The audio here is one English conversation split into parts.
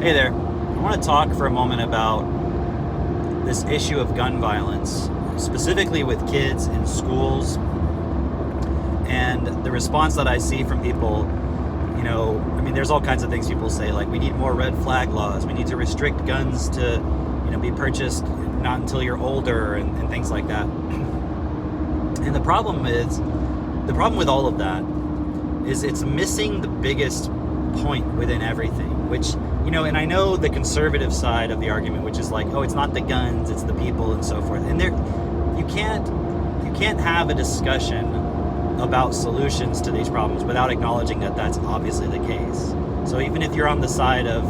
Hey there. I want to talk for a moment about this issue of gun violence, specifically with kids in schools, and the response that I see from people. There's all kinds of things people say, like we need more red flag laws, we need to restrict guns to, be purchased not until you're older, and things like that. And the problem with all of that is it's missing the biggest point within everything, which, and I know the conservative side of the argument, which is like, oh, it's not the guns, it's the people, and so forth. And you can't have a discussion about solutions to these problems without acknowledging that that's obviously the case. So even if you're on the side of,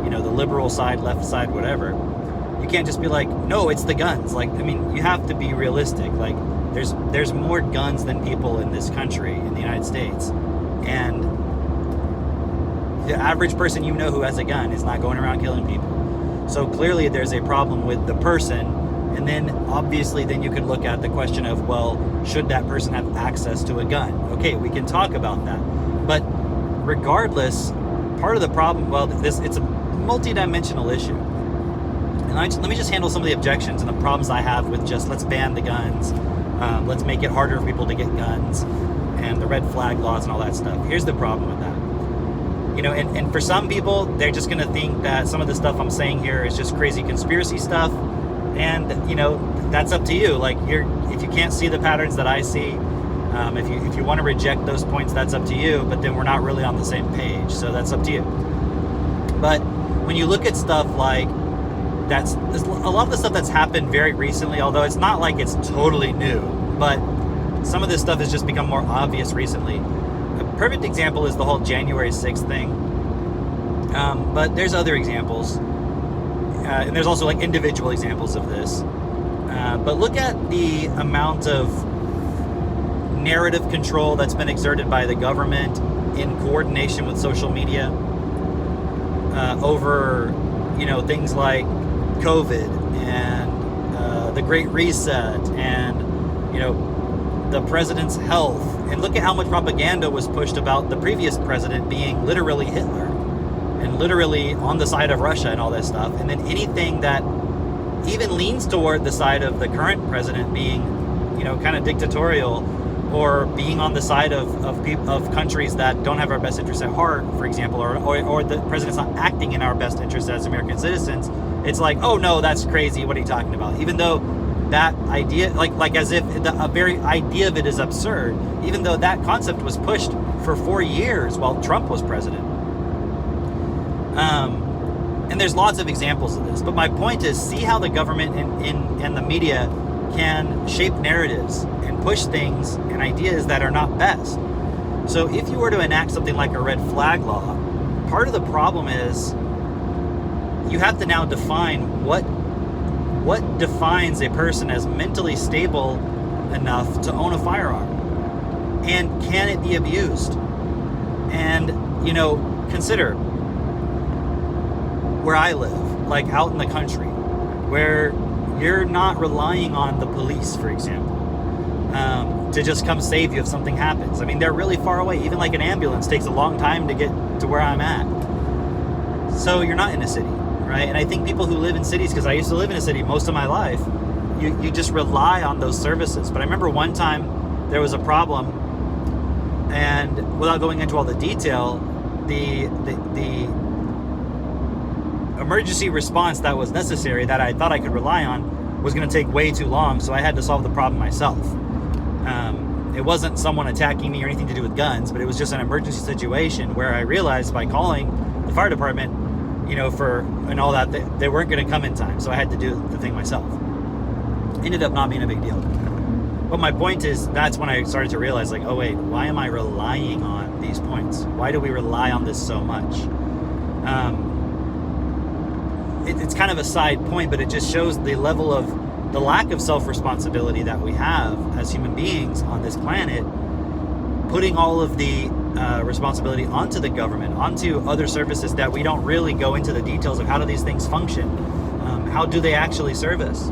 the liberal side, left side, whatever, you can't just be like, no, it's the guns. You have to be realistic. Like, there's more guns than people in this country, in the United States. And the average person who has a gun is not going around killing people. So clearly there's a problem with the person. And then obviously then you could look at the question of, well, should that person have access to a gun? Okay, we can talk about that. But regardless, part of the problem, it's a multi-dimensional issue. And let me just handle some of the objections and the problems I have with just let's ban the guns, let's make it harder for people to get guns, and the red flag laws and all that stuff. Here's the problem with that. And for some people, they're just going to think that some of the stuff I'm saying here is just crazy conspiracy stuff. And, that's up to you. Like, if you can't see the patterns that I see, if you want to reject those points, that's up to you. But then we're not really on the same page. So that's up to you. But when you look at stuff like there's a lot of the stuff that's happened very recently, although it's not like it's totally new, but some of this stuff has just become more obvious recently. A perfect example is the whole January 6th thing. But there's other examples. And there's also like individual examples of this. But look at the amount of narrative control that's been exerted by the government in coordination with social media over, things like COVID and the Great Reset and, the president's health. And look at how much propaganda was pushed about the previous president being literally Hitler and literally on the side of Russia and all that stuff. And then anything that even leans toward the side of the current president being, kind of dictatorial, or being on the side of countries that don't have our best interests at heart, for example, or the president's not acting in our best interests as American citizens, it's like, oh no, that's crazy, what are you talking about? Even though that idea, like as if the very idea of it is absurd, even though that concept was pushed for 4 years while Trump was president. And there's lots of examples of this, but my point is, see how the government and the media can shape narratives and push things and ideas that are not best. So if you were to enact something like a red flag law, part of the problem is you have to now define what defines a person as mentally stable enough to own a firearm, and can it be abused? And consider where I live, like out in the country, where you're not relying on the police, for example, to just come save you if something happens. I mean, they're really far away. Even like an ambulance takes a long time to get to where I'm at. So you're not in a city, right? And I think people who live in cities, because I used to live in a city most of my life, you just rely on those services. But I remember one time there was a problem, and without going into all the detail, the emergency response that was necessary, that I thought I could rely on, was going to take way too long, so I had to solve the problem myself. It wasn't someone attacking me or anything to do with guns, but it was just an emergency situation where I realized by calling the fire department, and all that, they weren't going to come in time, so I had to do the thing myself. Ended up not being a big deal. But my point is, that's when I started to realize, like, oh wait, why am I relying on these points? Why do we rely on this so much? It's kind of a side point, but it just shows the level of the lack of self-responsibility that we have as human beings on this planet, putting all of the responsibility onto the government, onto other services that we don't really go into the details of how do these things function, how do they actually serve us.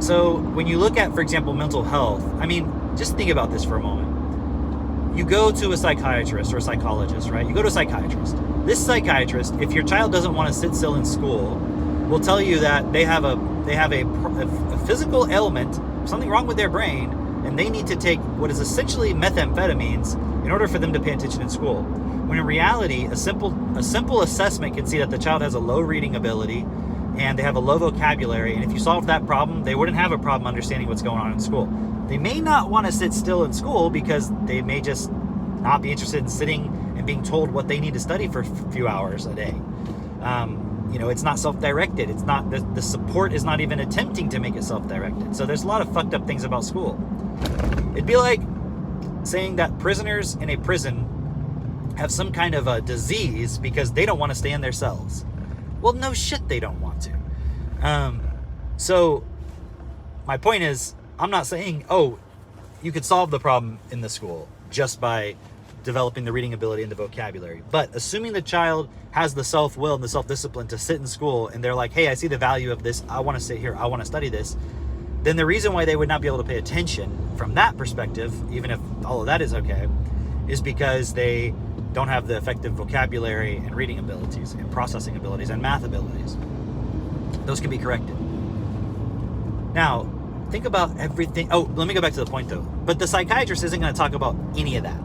So when you look at, for example, mental health, I mean, just think about this for a moment. you go to a psychiatrist or a psychologist, right? You go to a psychiatrist. This psychiatrist, if your child doesn't want to sit still in school, will tell you that they have a physical ailment, something wrong with their brain, and they need to take what is essentially methamphetamines in order for them to pay attention in school. When in reality, a simple assessment can see that the child has a low reading ability and they have a low vocabulary, and if you solve that problem, they wouldn't have a problem understanding what's going on in school. They may not want to sit still in school because they may just not be interested in sitting and being told what they need to study for a few hours a day. It's not self-directed. It's not, the support is not even attempting to make it self-directed. So there's a lot of fucked up things about school. It'd be like saying that prisoners in a prison have some kind of a disease because they don't want to stay in their cells. Well, no shit, they don't want to. So my point is, I'm not saying, you could solve the problem in the school just by developing the reading ability and the vocabulary. But assuming the child has the self-will and the self-discipline to sit in school, and they're like, hey, I see the value of this, I want to sit here, I want to study this, then the reason why they would not be able to pay attention from that perspective, even if all of that is okay, is because they don't have the effective vocabulary and reading abilities and processing abilities and math abilities. Those can be corrected. Now, think about everything. Let me go back to the point though. But the psychiatrist isn't going to talk about any of that.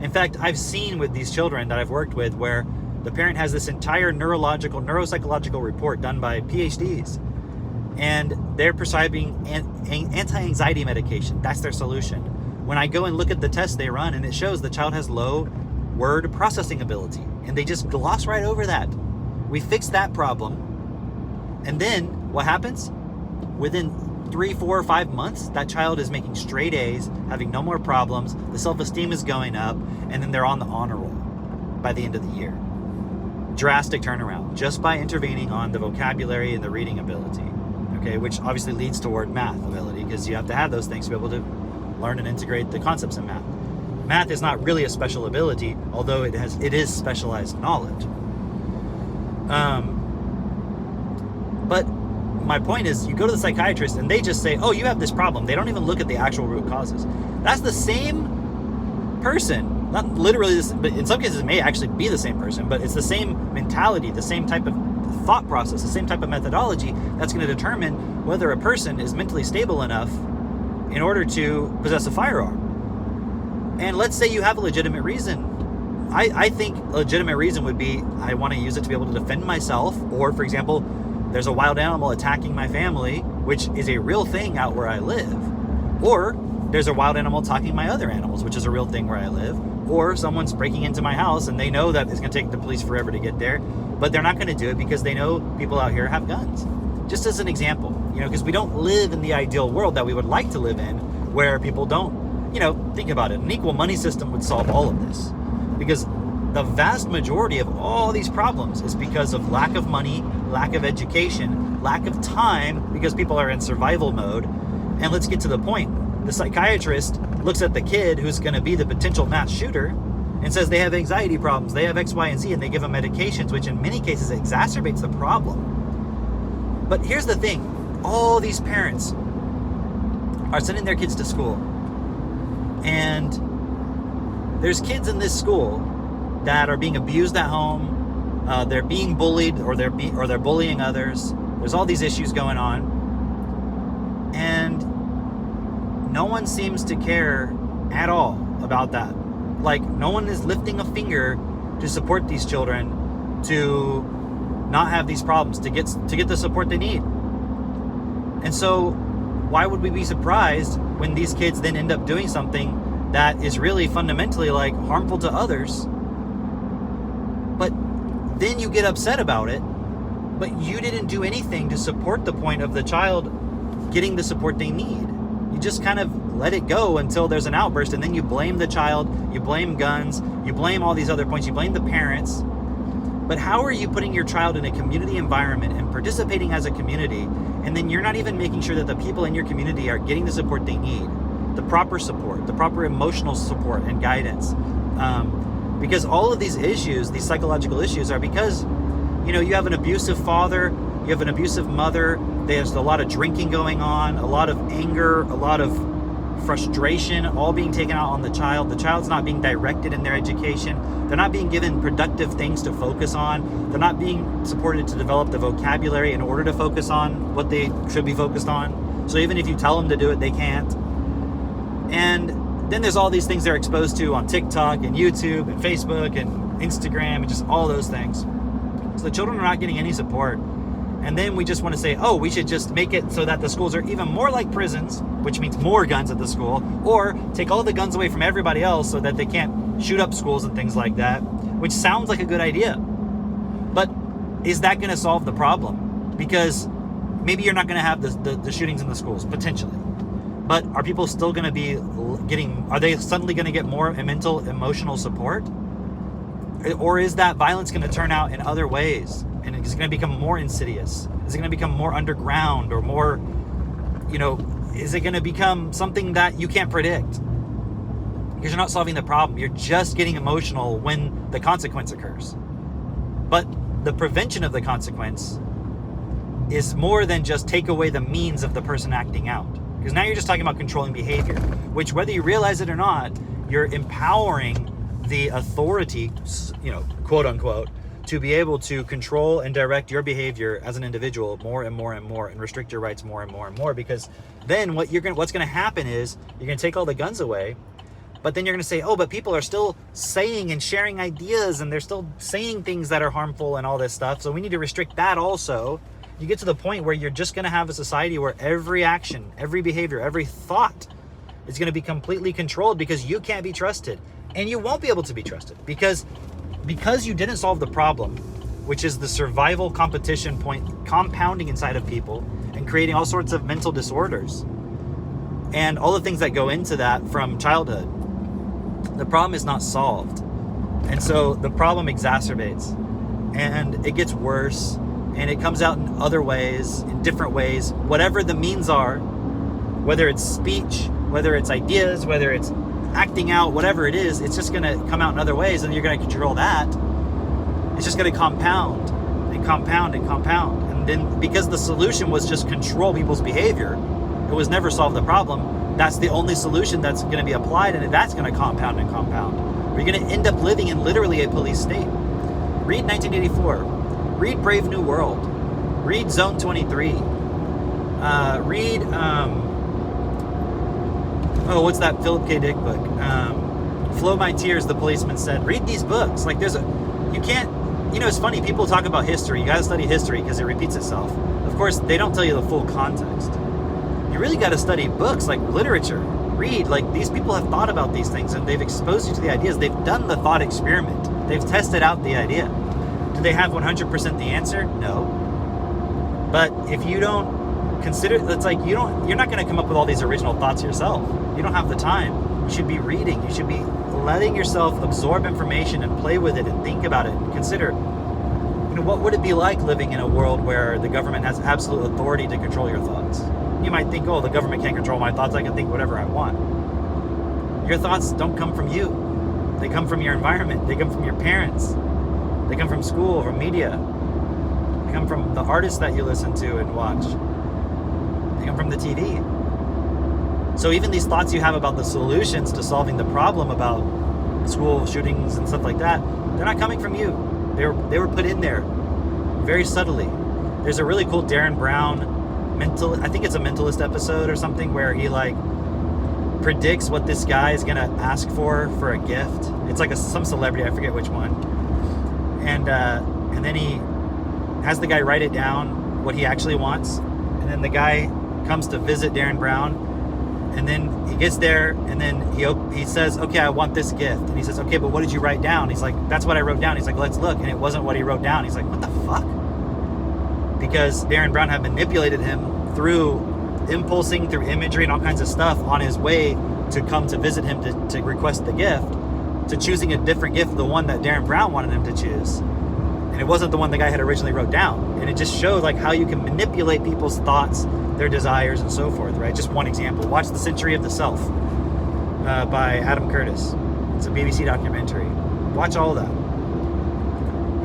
In fact, I've seen with these children that I've worked with where the parent has this entire neuropsychological report done by PhDs, and they're prescribing anti-anxiety medication. That's their solution. When I go and look at the test they run, and it shows the child has low word processing ability, and they just gloss right over that. We fix that problem, and then what happens? Within 3, 4, 5 months, that child is making straight A's, having no more problems, the self-esteem is going up, and then they're on the honor roll by the end of the year. Drastic turnaround, just by intervening on the vocabulary and the reading ability, okay, which obviously leads toward math ability, because you have to have those things to be able to learn and integrate the concepts in math. Math is not really a special ability, although it is specialized knowledge. But my point is, you go to the psychiatrist and they just say, you have this problem. They don't even look at the actual root causes. That's the same person, not literally this, but in some cases it may actually be the same person, but it's the same mentality, the same type of thought process, the same type of methodology that's going to determine whether a person is mentally stable enough in order to possess a firearm. And let's say you have a legitimate reason. I think a legitimate reason would be, I want to use it to be able to defend myself, or for example, there's a wild animal attacking my family, which is a real thing out where I live. Or there's a wild animal attacking my other animals, which is a real thing where I live. Or someone's breaking into my house and they know that it's going to take the police forever to get there, but they're not going to do it because they know people out here have guns. Just as an example, because we don't live in the ideal world that we would like to live in, where people don't, think about it. An equal money system would solve all of this, because the vast majority of all these problems is because of lack of money, lack of education, lack of time, because people are in survival mode. And let's get to the point. The psychiatrist looks at the kid who's going to be the potential mass shooter and says they have anxiety problems, they have X, Y, and Z, and they give them medications, which in many cases exacerbates the problem. But here's the thing. All these parents are sending their kids to school, and there's kids in this school that are being abused at home, they're being bullied, or they're bullying others. There's all these issues going on, and no one seems to care at all about that. Like, no one is lifting a finger to support these children to not have these problems, to get the support they need. And so why would we be surprised when these kids then end up doing something that is really fundamentally harmful to others? But then you get upset about it, but you didn't do anything to support the point of the child getting the support they need. You just kind of let it go until there's an outburst, and then you blame the child, you blame guns, you blame all these other points, you blame the parents. But how are you putting your child in a community environment and participating as a community, and then you're not even making sure that the people in your community are getting the support they need, the proper support, the proper emotional support and guidance? Because all of these issues, these psychological issues, are because, you have an abusive father, you have an abusive mother, there's a lot of drinking going on, a lot of anger, a lot of frustration all being taken out on the child. The child's not being directed in their education. They're not being given productive things to focus on. They're not being supported to develop the vocabulary in order to focus on what they should be focused on. So even if you tell them to do it, they can't. And then there's all these things they're exposed to on TikTok and YouTube and Facebook and Instagram and just all those things. So the children are not getting any support. And then we just want to say, oh, we should just make it so that the schools are even more like prisons, which means more guns at the school, or take all the guns away from everybody else so that they can't shoot up schools and things like that, which sounds like a good idea. But is that going to solve the problem? Because maybe you're not going to have the shootings in the schools, potentially. But are people still going to be are they suddenly going to get more mental, emotional support? Or is that violence going to turn out in other ways? And it's going to become more insidious? Is it going to become more underground or more, is it going to become something that you can't predict? Because you're not solving the problem. You're just getting emotional when the consequence occurs. But the prevention of the consequence is more than just take away the means of the person acting out. Because now you're just talking about controlling behavior, which whether you realize it or not, you're empowering the authority, quote unquote, to be able to control and direct your behavior as an individual more and more and more, and restrict your rights more and more and more. Because then what's going to happen is you're going to take all the guns away, but then you're going to say, oh, but people are still saying and sharing ideas, and they're still saying things that are harmful and all this stuff. So we need to restrict that also. You get to the point where you're just going to have a society where every action, every behavior, every thought is going to be completely controlled because you can't be trusted. And you won't be able to be trusted because you didn't solve the problem, which is the survival competition point compounding inside of people and creating all sorts of mental disorders and all the things that go into that from childhood. The problem is not solved. And so the problem exacerbates and it gets worse, and it comes out in other ways, in different ways, whatever the means are, whether it's speech, whether it's ideas, whether it's acting out, whatever it is, it's just going to come out in other ways, and you're going to control that. It's just going to compound and compound and compound. And then because the solution was just control people's behavior, it was never solve the problem. That's the only solution that's going to be applied, and that's going to compound and compound. You're going to end up living in literally a police state. Read 1984. Read Brave New World. Read Zone 23. Read what's that Philip K. Dick book? Flow My Tears, the Policeman Said. Read these books. Like it's funny, people talk about history. You gotta study history because it repeats itself. Of course, they don't tell you the full context. You really gotta study books like literature. Read, like these people have thought about these things and they've exposed you to the ideas. They've done the thought experiment. They've tested out the idea. Do they have 100% the answer? No. But if you don't consider, it's like you're not going to come up with all these original thoughts yourself. You don't have the time. You should be reading. You should be letting yourself absorb information and play with it and think about it and consider, what would it be like living in a world where the government has absolute authority to control your thoughts? You might think, oh, the government can't control my thoughts. I can think whatever I want. Your thoughts don't come from you. They come from your environment. They come from your parents. They come from school, from media. They come from the artists that you listen to and watch. They come from the TV. So even these thoughts you have about the solutions to solving the problem about school shootings and stuff like that, they're not coming from you. They were put in there very subtly. There's a really cool Darren Brown I think it's a Mentalist episode or something where he predicts what this guy is going to ask for a gift. It's like some celebrity, I forget which one. And then he has the guy write it down, what he actually wants. And then the guy comes to visit Darren Brown. And then he gets there, and then he says, okay, I want this gift. And he says, okay, but what did you write down? He's like, that's what I wrote down. He's like, let's look. And it wasn't what he wrote down. He's like, what the fuck? Because Darren Brown had manipulated him through impulsing, through imagery and all kinds of stuff on his way to come to visit him to request the gift, to choosing a different gift, the one that Darren Brown wanted him to choose. And it wasn't the one the guy had originally wrote down. And it just shows how you can manipulate people's thoughts, their desires, and so forth, right? Just one example. Watch The Century of the Self by Adam Curtis. It's a BBC documentary. Watch all of that.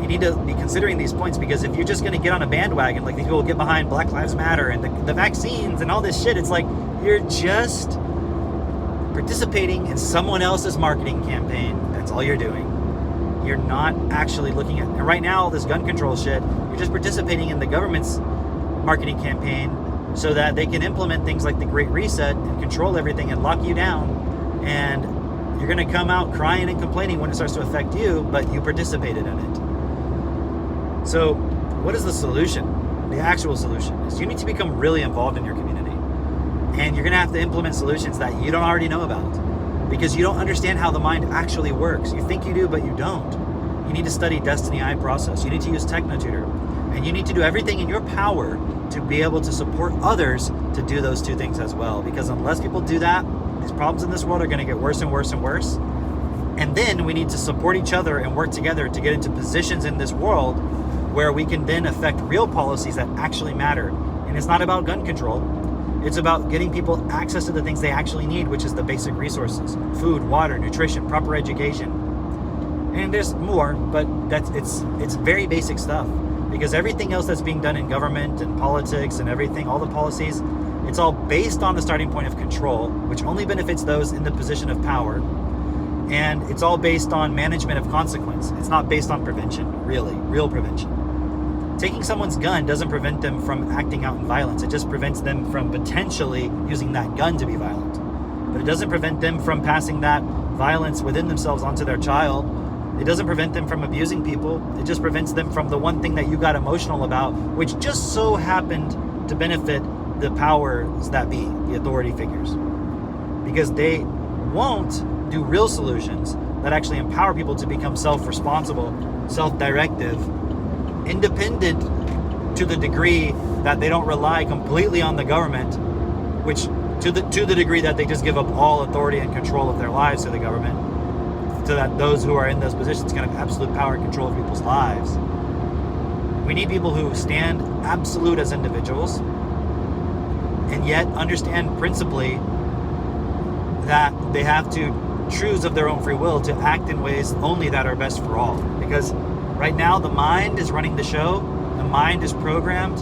You need to be considering these points, because if you're just going to get on a bandwagon, like these people get behind Black Lives Matter and the vaccines and all this shit, it's like you're just participating in someone else's marketing campaign. That's all you're doing. You're not actually looking at, and right now, all this gun control shit, you're just participating in the government's marketing campaign so that they can implement things like the Great Reset and control everything and lock you down. And you're going to come out crying and complaining when it starts to affect you, but you participated in it. So what is the solution? The actual solution is you need to become really involved in your community. And you're going to have to implement solutions that you don't already know about, because you don't understand how the mind actually works. You think you do, but you don't. You need to study Destiny I process. You need to use TechnoTutor. And you need to do everything in your power to be able to support others to do those two things as well. Because unless people do that, these problems in this world are going to get worse and worse and worse. And then we need to support each other and work together to get into positions in this world where we can then affect real policies that actually matter. And it's not about gun control. It's about getting people access to the things they actually need, which is the basic resources: food, water, nutrition, proper education. And there's more, but it's very basic stuff, because everything else that's being done in government and politics and everything, all the policies, it's all based on the starting point of control, which only benefits those in the position of power. And it's all based on management of consequence. It's not based on prevention, really, real prevention. Taking someone's gun doesn't prevent them from acting out in violence. It just prevents them from potentially using that gun to be violent. But it doesn't prevent them from passing that violence within themselves onto their child. It doesn't prevent them from abusing people. It just prevents them from the one thing that you got emotional about, which just so happened to benefit the powers that be, the authority figures. Because they won't do real solutions that actually empower people to become self-responsible, self-directive, independent to the degree that they don't rely completely on the government, which to the degree that they just give up all authority and control of their lives to the government, so that those who are in those positions can have absolute power and control of people's lives. We need people who stand absolute as individuals and yet understand principally that they have to choose of their own free will to act in ways only that are best for all. Because right now, the mind is running the show. The mind is programmed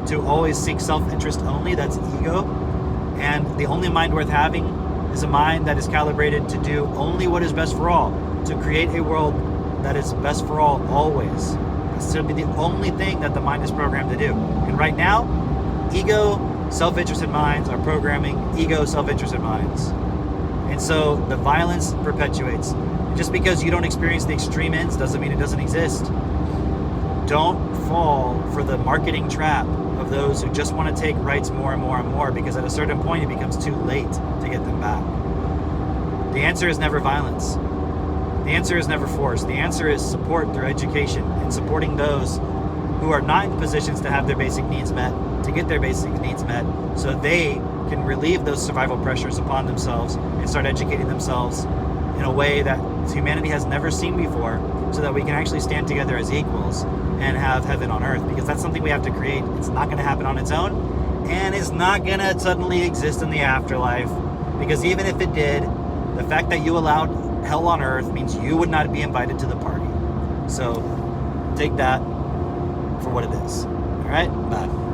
to always seek self-interest only. That's ego. And the only mind worth having is a mind that is calibrated to do only what is best for all, to create a world that is best for all always. That's to be the only thing that the mind is programmed to do. And right now, ego, self-interested minds are programming ego, self-interested minds. And so the violence perpetuates. Just because you don't experience the extreme ends doesn't mean it doesn't exist. Don't fall for the marketing trap of those who just want to take rights more and more and more, because at a certain point it becomes too late to get them back. The answer is never violence. The answer is never force. The answer is support through education and supporting those who are not in positions to have their basic needs met, to get their basic needs met, so they can relieve those survival pressures upon themselves and start educating themselves in a way that humanity has never seen before, so that we can actually stand together as equals and have heaven on earth, because that's something we have to create. It's not going to happen on its own, and it's not going to suddenly exist in the afterlife, because even if it did, the fact that you allowed hell on earth means you would not be invited to the party. So take that for what it is. All right? Bye.